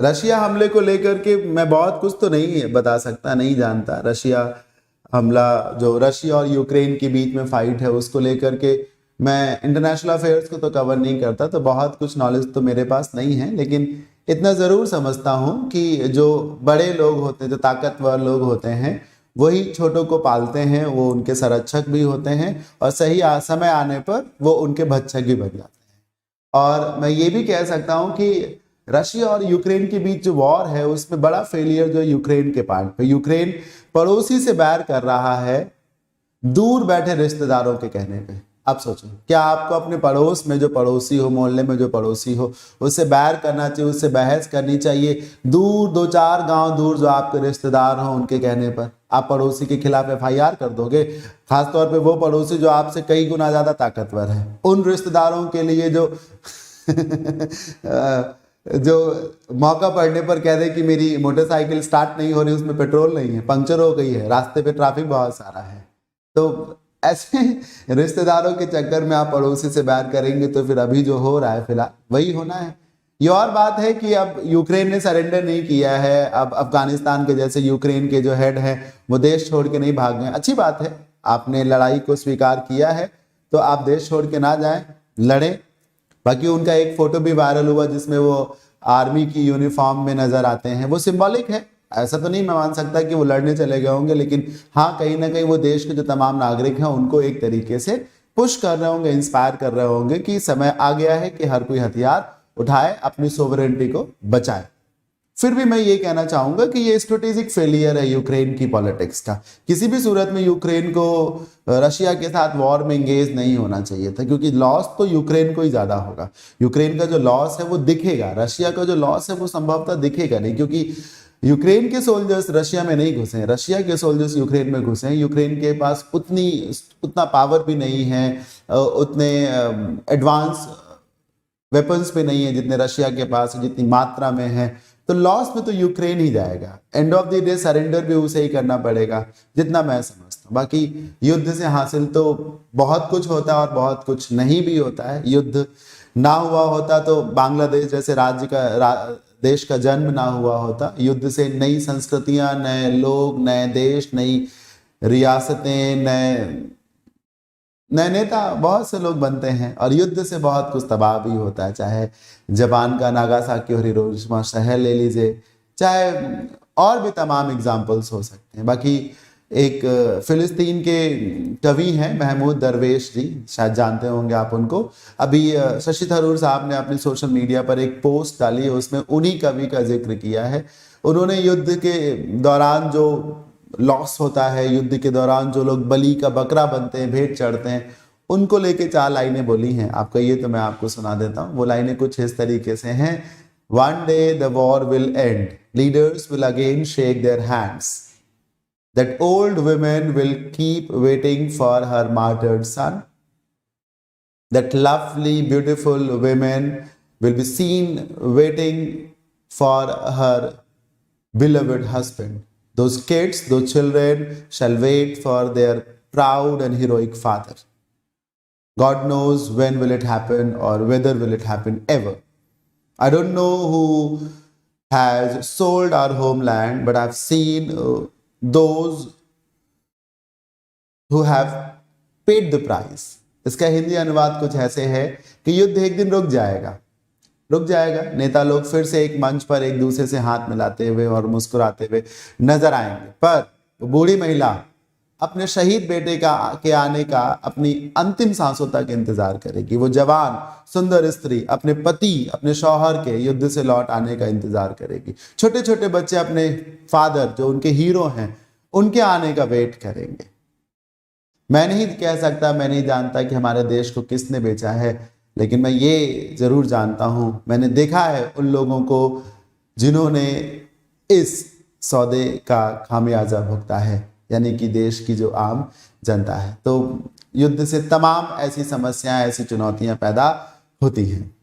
Russia हमले को लेकर के मैं बहुत कुछ तो नहीं बता सकता, नहीं जानता। रशिया हमला, जो रशिया और यूक्रेन के बीच में फाइट है, उसको लेकर के मैं इंटरनेशनल अफेयर्स को तो कवर नहीं करता, तो बहुत कुछ नॉलेज तो मेरे पास नहीं है। लेकिन इतना ज़रूर समझता हूँ कि जो बड़े लोग होते हैं, जो ताकतवर लोग होते हैं, वही छोटों को पालते हैं, वो उनके संरक्षक भी होते हैं, और सही समय आने पर वो उनके भक्षक भी बन जाते हैं। और मैं ये भी कह सकता हूं कि रशिया और यूक्रेन के बीच जो वॉर है, उसमें बड़ा फेलियर जो यूक्रेन के पार्ट पे, यूक्रेन पड़ोसी से बैर कर रहा है दूर बैठे रिश्तेदारों के कहने पे। अब सोचो, क्या आपको अपने पड़ोस में जो पड़ोसी हो, मोहल्ले में जो पड़ोसी हो, उससे बैर करना चाहिए, उससे बहस करनी चाहिए, दूर 2-4 गांव दूर जो आपके रिश्तेदार हो उनके कहने पर आप पड़ोसी के खिलाफ FIR कर दोगे? खासतौर पे वो पड़ोसी जो आपसे कई गुना ज्यादा ताकतवर है। उन रिश्तेदारों के लिए जो जो मौका पड़ने पर कह दे कि मेरी मोटरसाइकिल स्टार्ट नहीं हो रही, उसमें पेट्रोल नहीं है, पंक्चर हो गई है, रास्ते पे ट्रैफिक बहुत सारा है, तो ऐसे रिश्तेदारों के चक्कर में आप पड़ोसी से बैर करेंगे तो फिर अभी जो हो रहा है फिलहाल वही होना है। ये और बात है कि अब यूक्रेन ने सरेंडर नहीं किया है, अब अफगानिस्तान के जैसे यूक्रेन के जो हेड हैं वो देश छोड़ के नहीं भाग गए। अच्छी बात है, आपने लड़ाई को स्वीकार किया है तो आप देश छोड़ के ना जाएं, लड़ें। बाकी उनका एक फोटो भी वायरल हुआ जिसमें वो आर्मी की यूनिफॉर्म में नजर आते हैं, वो सिंबॉलिक है। ऐसा तो नहीं मैं मान सकता कि वो लड़ने चले गए होंगे, लेकिन हाँ, कहीं ना कहीं वो देश के जो तमाम नागरिक हैं उनको एक तरीके से पुश कर रहे होंगे, इंस्पायर कर रहे होंगे कि समय आ गया है कि हर कोई हथियार उठाए, अपनी सोवरेनिटी को बचाए। फिर भी मैं ये कहना चाहूंगा कि ये स्ट्रेटेजिक फेलियर है यूक्रेन की पॉलिटिक्स का। किसी भी सूरत में यूक्रेन को रशिया के साथ वॉर में एंगेज नहीं होना चाहिए था, क्योंकि लॉस तो यूक्रेन को ही ज्यादा होगा। यूक्रेन का जो लॉस है वो दिखेगा, रशिया का जो लॉस है वो संभवतः दिखेगा नहीं, क्योंकि यूक्रेन के सोल्जर्स रशिया में नहीं घुसे हैं, रशिया के सोल्जर्स यूक्रेन में घुसे हैं। यूक्रेन के पास उतना पावर भी नहीं है, उतने एडवांस वेपन्स पे नहीं है जितने रशिया के पास, जितनी मात्रा में है। तो लॉस में तो यूक्रेन ही जाएगा। End of the day surrender भी उसे ही करना पड़ेगा, जितना मैं समझता हूँ। बाकी युद्ध से हासिल तो बहुत कुछ होता है और बहुत कुछ नहीं भी होता है। युद्ध ना हुआ होता तो बांग्लादेश जैसे देश का जन्म ना हुआ होता। युद्ध से नई संस्कृतियां, नए लोग, नए देश, नई रियासतें, नए नेता, बहुत से लोग बनते हैं। और युद्ध से बहुत कुछ तबाह भी होता है, चाहे जापान का नागासाकी और हिरोशिमा शहर ले लीजिए, चाहे और भी तमाम एग्जाम्पल्स हो सकते हैं। बाकी एक फिलिस्तीन के कवि हैं महमूद दरवेश जी, शायद जानते होंगे आप उनको। अभी शशि थरूर साहब ने अपनी सोशल मीडिया पर एक पोस्ट डाली है, उसमें उन्हीं कवि का जिक्र किया है। उन्होंने युद्ध के दौरान जो लॉस होता है, युद्ध के दौरान जो लोग बलि का बकरा बनते हैं, भेंट चढ़ते हैं, उनको लेके 4 लाइनें बोली हैं। आपका ये तो मैं आपको सुना देता हूँ। वो लाइनें कुछ इस तरीके से हैं: one day the war will and, leaders will again shake their hands, that old women will keep waiting for her martyred son, that lovely beautiful women will be seen waiting for her beloved husband, those kids, those children shall wait for their proud and heroic father. God knows when will it happen or whether will it happen ever. I don't know who has sold our homeland, but I've seen those who have paid the price. इसका हिंदी अनुवाद कुछ ऐसे है कि युद्ध एक दिन रुक जाएगा, रुक जाएगा। नेता लोग फिर से एक मंच पर एक दूसरे से हाथ मिलाते हुए और मुस्कुराते हुए नजर आएंगे, पर वो बूढ़ी महिला अपने शहीद बेटे के आने का अपनी अंतिम सांसों तक इंतजार करेगी। वो जवान सुंदर स्त्री अपने पति, अपने शौहर के युद्ध से लौट आने का इंतजार करेगी। छोटे छोटे बच्चे अपने फादर, जो उनके हीरो हैं, उनके आने का वेट करेंगे। मैं नहीं कह सकता, मैं नहीं जानता कि हमारे देश को किसने बेचा है, लेकिन मैं ये जरूर जानता हूं, मैंने देखा है उन लोगों को जिन्होंने इस सौदे का खामियाजा भुगता है, यानी कि देश की जो आम जनता है। तो युद्ध से तमाम ऐसी समस्याएं, ऐसी चुनौतियां पैदा होती हैं।